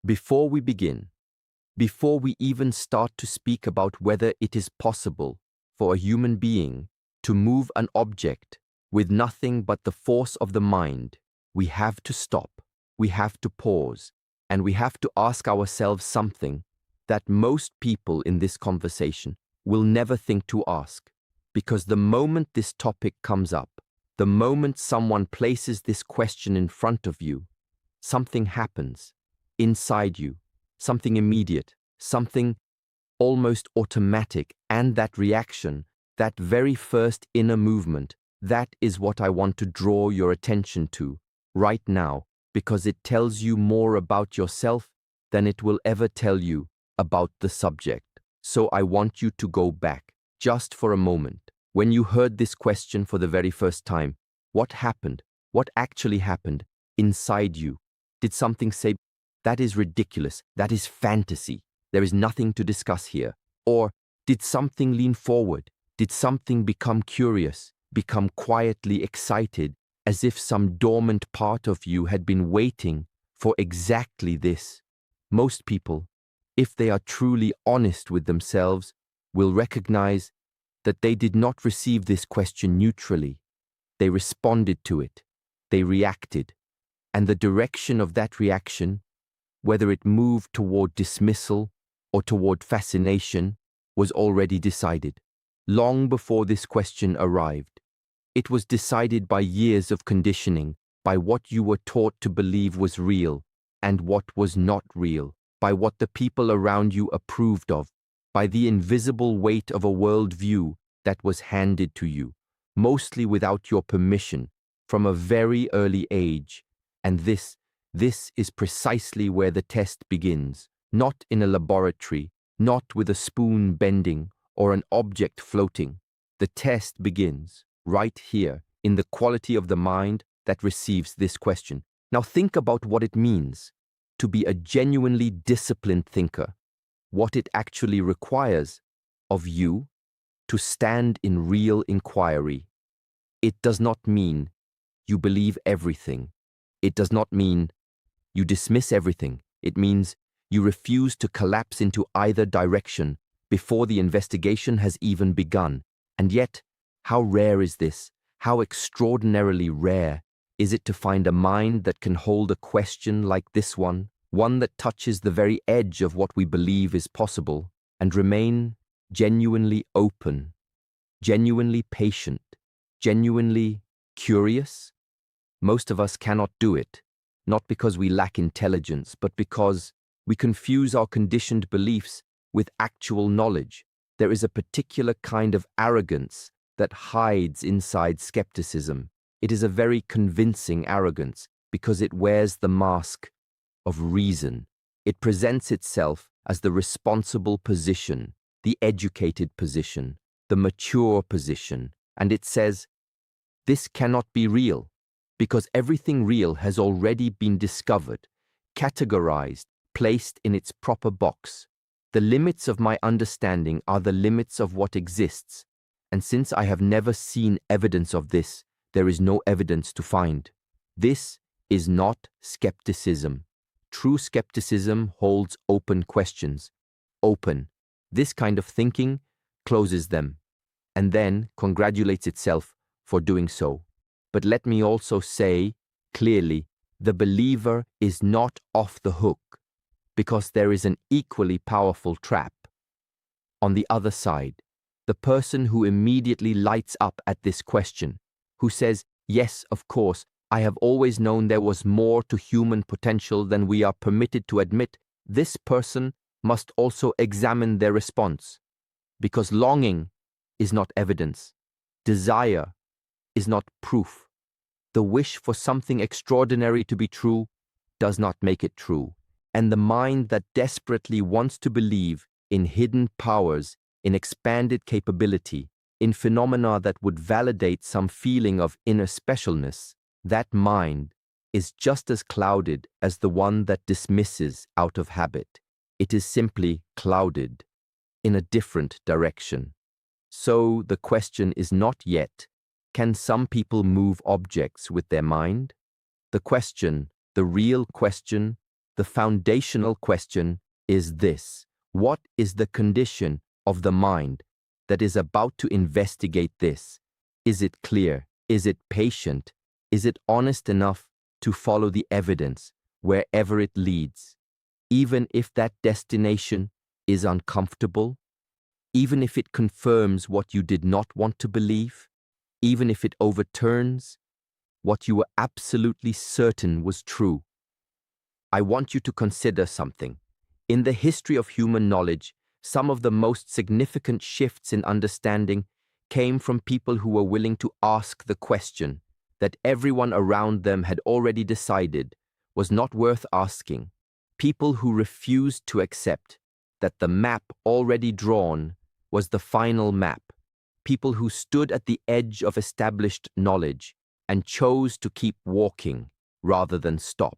Before we begin, before we even start to speak about whether it is possible for a human being to move an object with nothing but the force of the mind, we have to stop, we have to pause, and we have to ask ourselves something that most people in this conversation will never think to ask. Because the moment this topic comes up, the moment someone places this question in front of you, something happens inside you, something immediate, something almost automatic, and that reaction, that very first inner movement, that is what I want to draw your attention to right now, because it tells you more about yourself than it will ever tell you about the subject. So I want you to go back, just for a moment. When you heard this question for the very first time, what happened? What actually happened inside you? Did something say, "That is ridiculous, that is fantasy, there is nothing to discuss here"? Or did something lean forward? Did something become curious, become quietly excited, as if some dormant part of you had been waiting for exactly this? Most people, if they are truly honest with themselves, will recognize that they did not receive this question neutrally. They responded to it. They reacted. And the direction of that reaction, whether it moved toward dismissal or toward fascination, was already decided. Long before this question arrived, it was decided by years of conditioning, by what you were taught to believe was real and what was not real, by what the people around you approved of, by the invisible weight of a worldview that was handed to you, mostly without your permission, from a very early age. And this is precisely where the test begins, not in a laboratory, not with a spoon bending or an object floating. The test begins right here, in the quality of the mind that receives this question. Now think about what it means to be a genuinely disciplined thinker, what it actually requires of you to stand in real inquiry. It does not mean you believe everything. It does not mean you dismiss everything. It means you refuse to collapse into either direction before the investigation has even begun. And yet, how rare is this? How extraordinarily rare is it to find a mind that can hold a question like this one that touches the very edge of what we believe is possible, and remain genuinely open, genuinely patient, genuinely curious? Most of us cannot do it, not because we lack intelligence, but because we confuse our conditioned beliefs with actual knowledge. There is a particular kind of arrogance that hides inside skepticism. It is a very convincing arrogance because it wears the mask of reason. It presents itself as the responsible position, the educated position, the mature position, and it says, this cannot be real, because everything real has already been discovered, categorized, placed in its proper box. The limits of my understanding are the limits of what exists, and since I have never seen evidence of this, there is no evidence to find. This is not skepticism. True skepticism holds open questions. Open. This kind of thinking closes them, and then congratulates itself for doing so. But let me also say clearly, the believer is not off the hook, because there is an equally powerful trap. On the other side, the person who immediately lights up at this question, who says, yes, of course, I have always known there was more to human potential than we are permitted to admit, this person must also examine their response, because longing is not evidence. Desire is not proof. The wish for something extraordinary to be true does not make it true. And the mind that desperately wants to believe in hidden powers, in expanded capability, in phenomena that would validate some feeling of inner specialness, that mind is just as clouded as the one that dismisses out of habit. It is simply clouded in a different direction. So the question is not yet, can some people move objects with their mind? The question, the real question, The foundational question is this: what is the condition of the mind that is about to investigate this? Is it clear? Is it patient? Is it honest enough to follow the evidence wherever it leads, even if that destination is uncomfortable, even if it confirms what you did not want to believe, even if it overturns what you were absolutely certain was true? I want you to consider something. In the history of human knowledge, some of the most significant shifts in understanding came from people who were willing to ask the question that everyone around them had already decided was not worth asking. People who refused to accept that the map already drawn was the final map. People who stood at the edge of established knowledge and chose to keep walking rather than stop.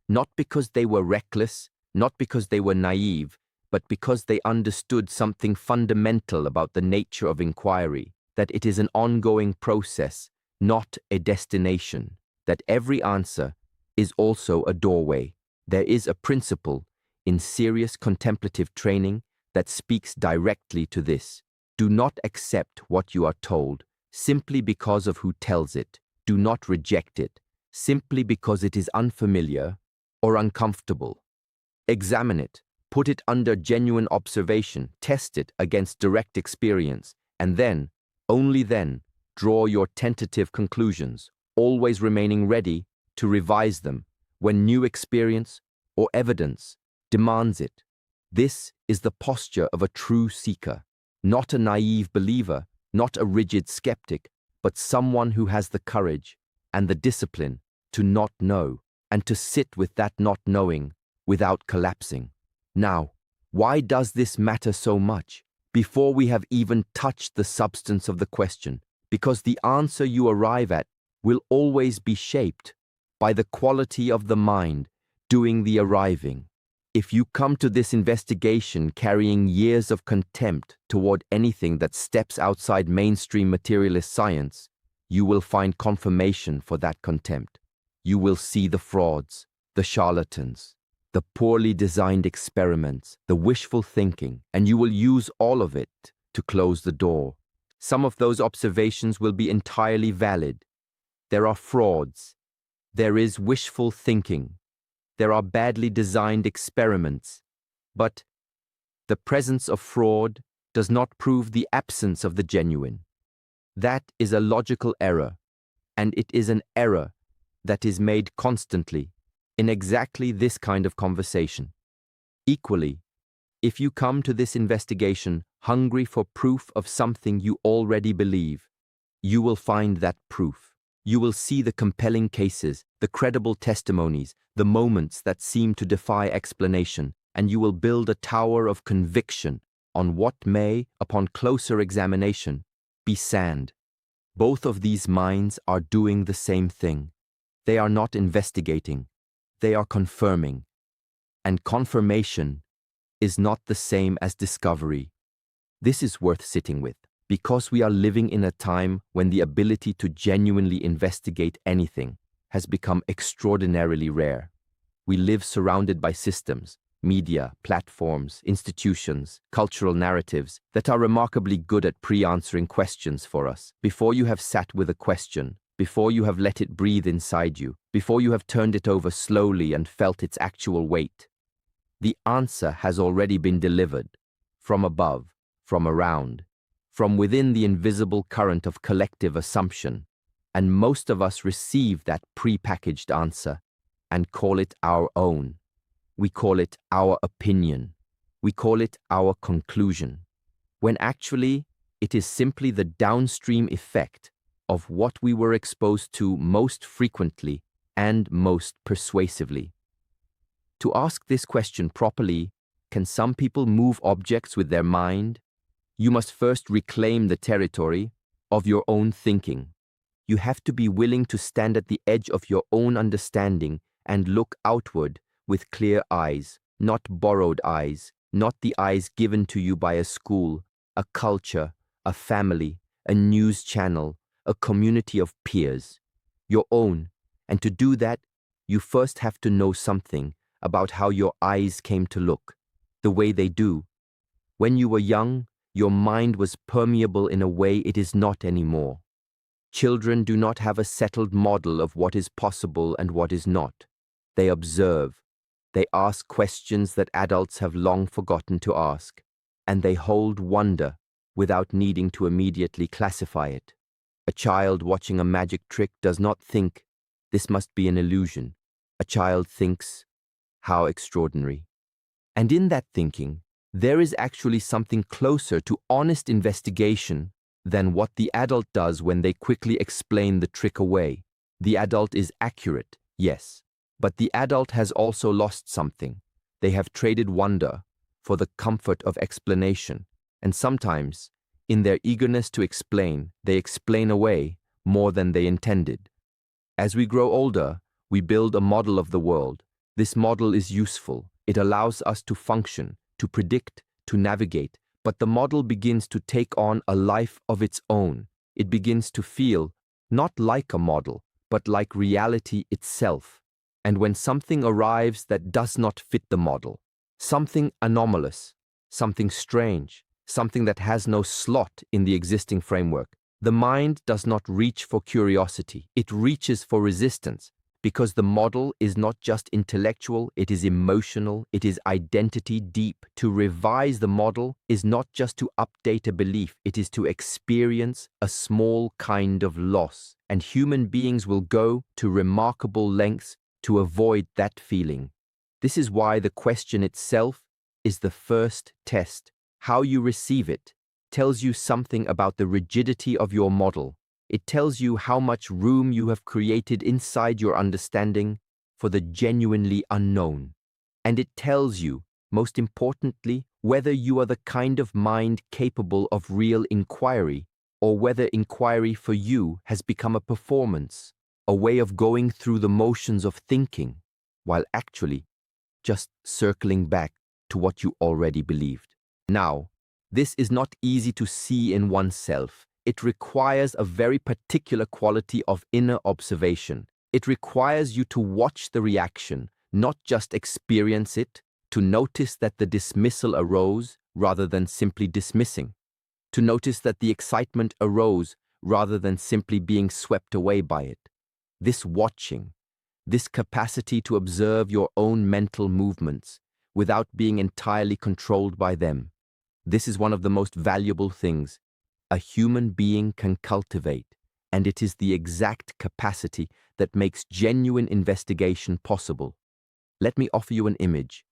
Not because they were reckless, not because they were naive, but because they understood something fundamental about the nature of inquiry, that it is an ongoing process, not a destination, that every answer is also a doorway. There is a principle in serious contemplative training that speaks directly to this. Do not accept what you are told simply because of who tells it. Do not reject it simply because it is unfamiliar or uncomfortable. Examine it, put it under genuine observation, test it against direct experience, and then, only then, draw your tentative conclusions, always remaining ready to revise them when new experience or evidence demands it. This is the posture of a true seeker, not a naive believer, not a rigid skeptic, but someone who has the courage and the discipline to not know and to sit with that not knowing without collapsing. Now, why does this matter so much? Before we have even touched the substance of the question, because the answer you arrive at will always be shaped by the quality of the mind doing the arriving. If you come to this investigation carrying years of contempt toward anything that steps outside mainstream materialist science, you will find confirmation for that contempt. You will see the frauds, the charlatans, the poorly designed experiments, the wishful thinking, and you will use all of it to close the door. Some of those observations will be entirely valid. There are frauds. There is wishful thinking. There are badly designed experiments. But the presence of fraud does not prove the absence of the genuine. That is a logical error, and it is an error that is made constantly in exactly this kind of conversation. Equally, if you come to this investigation hungry for proof of something you already believe, you will find that proof. You will see the compelling cases, the credible testimonies, the moments that seem to defy explanation, and you will build a tower of conviction on what may, upon closer examination, be sand. Both of these minds are doing the same thing. They are not investigating. They are confirming. And confirmation is not the same as discovery. This is worth sitting with, because we are living in a time when the ability to genuinely investigate anything has become extraordinarily rare. We live surrounded by systems, media, platforms, institutions, cultural narratives that are remarkably good at pre-answering questions for us. Before you have sat with a question, before you have let it breathe inside you, before you have turned it over slowly and felt its actual weight, the answer has already been delivered, from above, from around, from within the invisible current of collective assumption, and most of us receive that pre-packaged answer and call it our own. We call it our opinion. We call it our conclusion, when actually it is simply the downstream effect of what we were exposed to most frequently and most persuasively. To ask this question properly, can some people move objects with their mind? You must first reclaim the territory of your own thinking. You have to be willing to stand at the edge of your own understanding and look outward with clear eyes, not borrowed eyes, not the eyes given to you by a school, a culture, a family, a news channel, a community of peers. Your own. And to do that, you first have to know something about how your eyes came to look, the way they do. When you were young, your mind was permeable in a way it is not anymore. Children do not have a settled model of what is possible and what is not. They observe. They ask questions that adults have long forgotten to ask, and they hold wonder without needing to immediately classify it. A child watching a magic trick does not think, "This must be an illusion." A child thinks, "How extraordinary." And in that thinking, there is actually something closer to honest investigation than what the adult does when they quickly explain the trick away. The adult is accurate, yes, but the adult has also lost something. They have traded wonder for the comfort of explanation, and sometimes, in their eagerness to explain, they explain away more than they intended. As we grow older, we build a model of the world. This model is useful. It allows us to function, to predict, to navigate, but the model begins to take on a life of its own. It begins to feel not like a model, but like reality itself. And when something arrives that does not fit the model, something anomalous, something strange, something that has no slot in the existing framework, the mind does not reach for curiosity. It reaches for resistance, because the model is not just intellectual, it is emotional, it is identity deep. To revise the model is not just to update a belief, it is to experience a small kind of loss. And human beings will go to remarkable lengths to avoid that feeling. This is why the question itself is the first test. How you receive it tells you something about the rigidity of your model. It tells you how much room you have created inside your understanding for the genuinely unknown. And it tells you, most importantly, whether you are the kind of mind capable of real inquiry, or whether inquiry for you has become a performance, a way of going through the motions of thinking, while actually just circling back to what you already believed. Now, this is not easy to see in oneself. It requires a very particular quality of inner observation. It requires you to watch the reaction, not just experience it, to notice that the dismissal arose rather than simply dismissing, to notice that the excitement arose rather than simply being swept away by it. This watching, this capacity to observe your own mental movements without being entirely controlled by them, this is one of the most valuable things a human being can cultivate, and it is the exact capacity that makes genuine investigation possible. Let me offer you an image.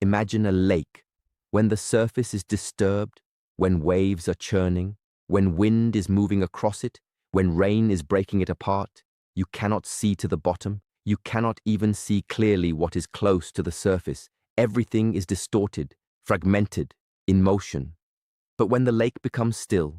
Imagine a lake. When the surface is disturbed, when waves are churning, when wind is moving across it, when rain is breaking it apart, you cannot see to the bottom. You cannot even see clearly what is close to the surface. Everything is distorted, fragmented, in motion. But when the lake becomes still,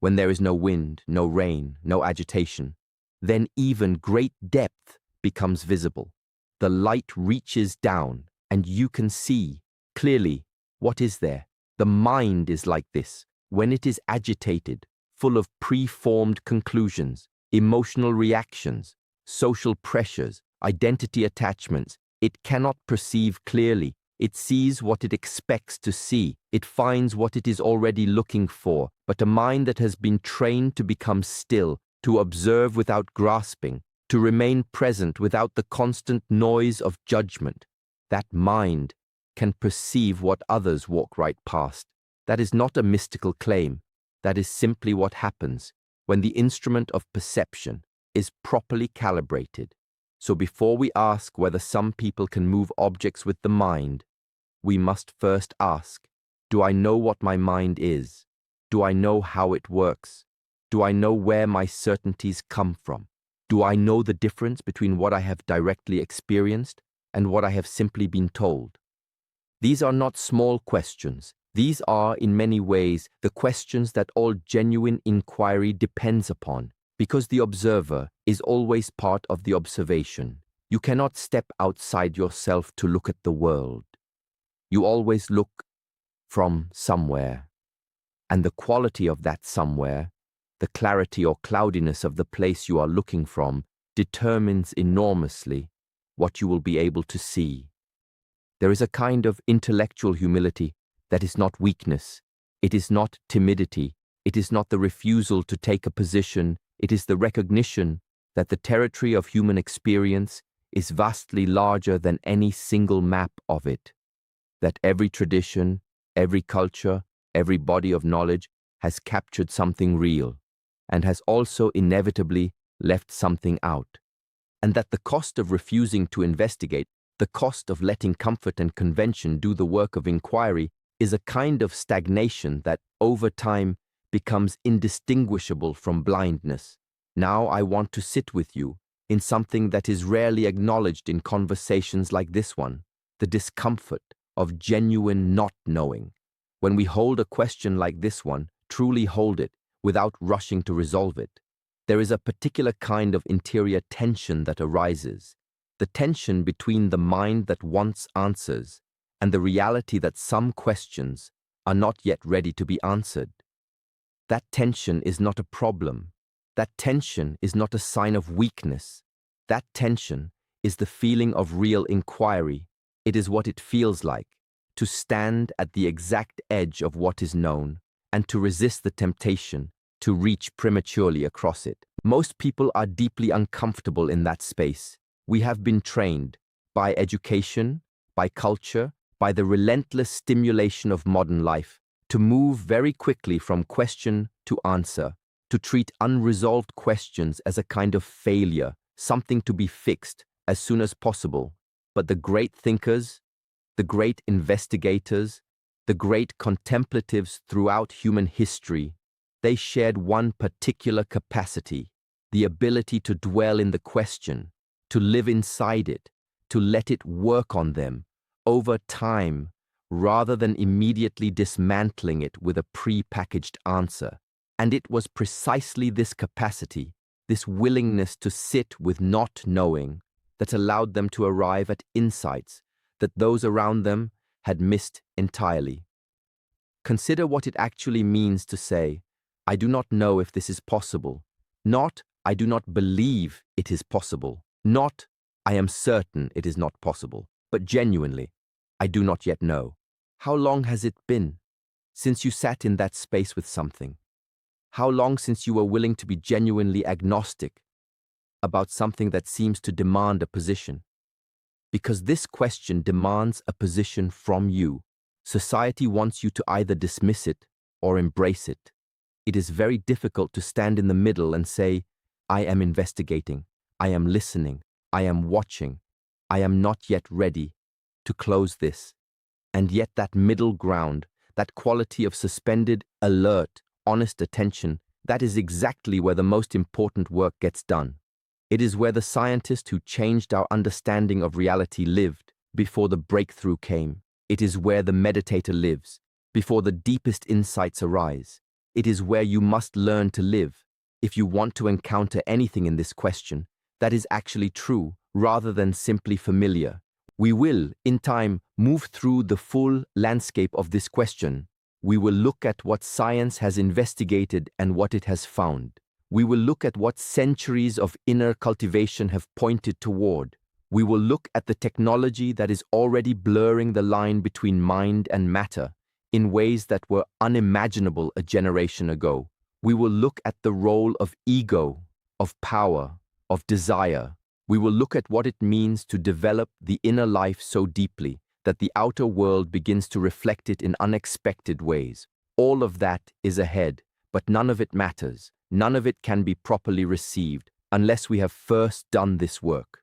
when there is no wind, no rain, no agitation, then even great depth becomes visible. The light reaches down, and you can see clearly what is there. The mind is like this. When it is agitated, full of preformed conclusions, emotional reactions, social pressures, identity attachments, it cannot perceive clearly. It sees what it expects to see. It finds what it is already looking for. But a mind that has been trained to become still, to observe without grasping, to remain present without the constant noise of judgment, that mind can perceive what others walk right past. That is not a mystical claim. That is simply what happens when the instrument of perception is properly calibrated. So before we ask whether some people can move objects with the mind, we must first ask, do I know what my mind is? Do I know how it works? Do I know where my certainties come from? Do I know the difference between what I have directly experienced and what I have simply been told? These are not small questions. These are, in many ways, the questions that all genuine inquiry depends upon, because the observer is always part of the observation. You cannot step outside yourself to look at the world. You always look from somewhere, and the quality of that somewhere, the clarity or cloudiness of the place you are looking from, determines enormously what you will be able to see. There is a kind of intellectual humility that is not weakness. It is not timidity. It is not the refusal to take a position. It is the recognition that the territory of human experience is vastly larger than any single map of it. That every tradition, every culture, every body of knowledge has captured something real and has also inevitably left something out. And that the cost of refusing to investigate, the cost of letting comfort and convention do the work of inquiry, is a kind of stagnation that, over time, becomes indistinguishable from blindness. Now I want to sit with you in something that is rarely acknowledged in conversations like this one, the discomfort of genuine not knowing. When we hold a question like this one, truly hold it without rushing to resolve it, there is a particular kind of interior tension that arises, the tension between the mind that wants answers and the reality that some questions are not yet ready to be answered. That tension is not a problem. That tension is not a sign of weakness. That tension is the feeling of real inquiry. It is what it feels like to stand at the exact edge of what is known and to resist the temptation to reach prematurely across it. Most people are deeply uncomfortable in that space. We have been trained by education, by culture, by the relentless stimulation of modern life to move very quickly from question to answer, to treat unresolved questions as a kind of failure, something to be fixed as soon as possible. But the great thinkers, the great investigators, the great contemplatives throughout human history, they shared one particular capacity, the ability to dwell in the question, to live inside it, to let it work on them over time, rather than immediately dismantling it with a pre-packaged answer. And it was precisely this capacity, this willingness to sit with not knowing, that allowed them to arrive at insights that those around them had missed entirely. Consider what it actually means to say, I do not know if this is possible. Not, I do not believe it is possible. Not, I am certain it is not possible. But genuinely, I do not yet know. How long has it been since you sat in that space with something? How long since you were willing to be genuinely agnostic about something that seems to demand a position? Because this question demands a position from you. Society wants you to either dismiss it or embrace it. It is very difficult to stand in the middle and say, I am investigating, I am listening, I am watching, I am not yet ready to close this. And yet that middle ground, that quality of suspended, alert, honest attention, that is exactly where the most important work gets done. It is where the scientist who changed our understanding of reality lived before the breakthrough came. It is where the meditator lives before the deepest insights arise. It is where you must learn to live if you want to encounter anything in this question that is actually true rather than simply familiar. We will, in time, move through the full landscape of this question. We will look at what science has investigated and what it has found. We will look at what centuries of inner cultivation have pointed toward. We will look at the technology that is already blurring the line between mind and matter in ways that were unimaginable a generation ago. We will look at the role of ego, of power, of desire. We will look at what it means to develop the inner life so deeply that the outer world begins to reflect it in unexpected ways. All of that is ahead, but none of it matters. None of it can be properly received unless we have first done this work.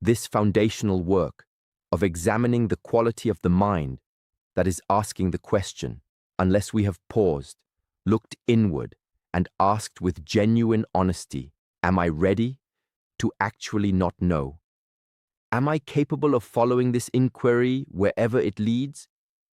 This foundational work of examining the quality of the mind that is asking the question, unless we have paused, looked inward, and asked with genuine honesty, am I ready to actually not know? Am I capable of following this inquiry wherever it leads,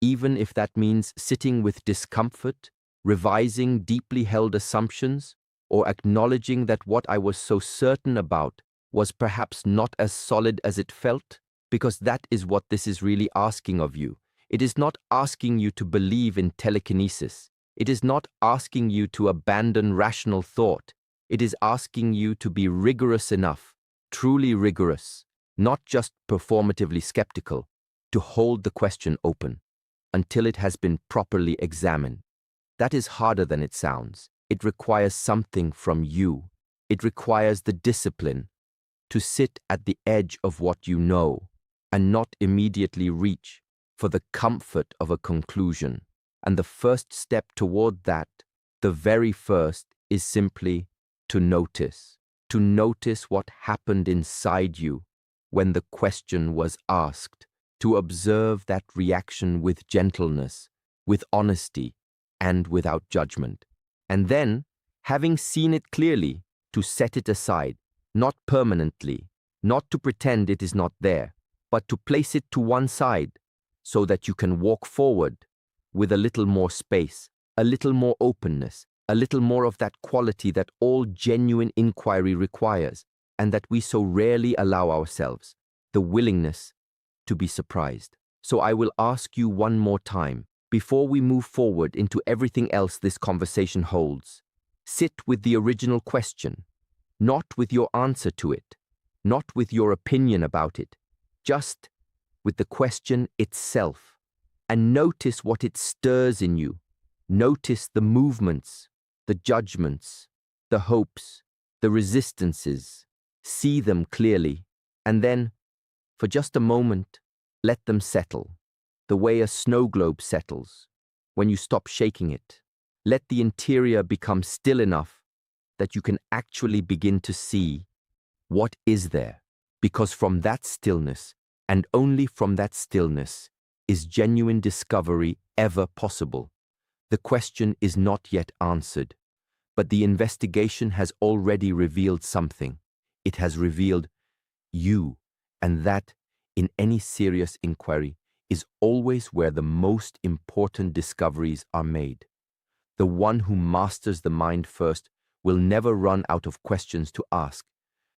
even if that means sitting with discomfort, revising deeply held assumptions, or acknowledging that what I was so certain about was perhaps not as solid as it felt? Because that is what this is really asking of you. It is not asking you to believe in telekinesis. It is not asking you to abandon rational thought. It is asking you to be rigorous enough, truly rigorous, not just performatively skeptical, to hold the question open until it has been properly examined. That is harder than it sounds. It requires something from you. It requires the discipline to sit at the edge of what you know and not immediately reach for the comfort of a conclusion. And the first step toward that, the very first, is simply to notice. To notice what happened inside you when the question was asked. To observe that reaction with gentleness, with honesty, and without judgment. And then, having seen it clearly, to set it aside, not permanently, not to pretend it is not there, but to place it to one side so that you can walk forward with a little more space, a little more openness, a little more of that quality that all genuine inquiry requires and that we so rarely allow ourselves, the willingness to be surprised. So I will ask you one more time, before we move forward into everything else this conversation holds. Sit with the original question, not with your answer to it, not with your opinion about it, just with the question itself, and notice what it stirs in you. Notice the movements, the judgments, the hopes, the resistances. See them clearly, and then, for just a moment, let them settle, the way a snow globe settles, when you stop shaking it. Let the interior become still enough that you can actually begin to see what is there, because from that stillness, and only from that stillness, is genuine discovery ever possible. The question is not yet answered, but the investigation has already revealed something. It has revealed you, and that, in any serious inquiry, is always where the most important discoveries are made. The one who masters the mind first will never run out of questions to ask.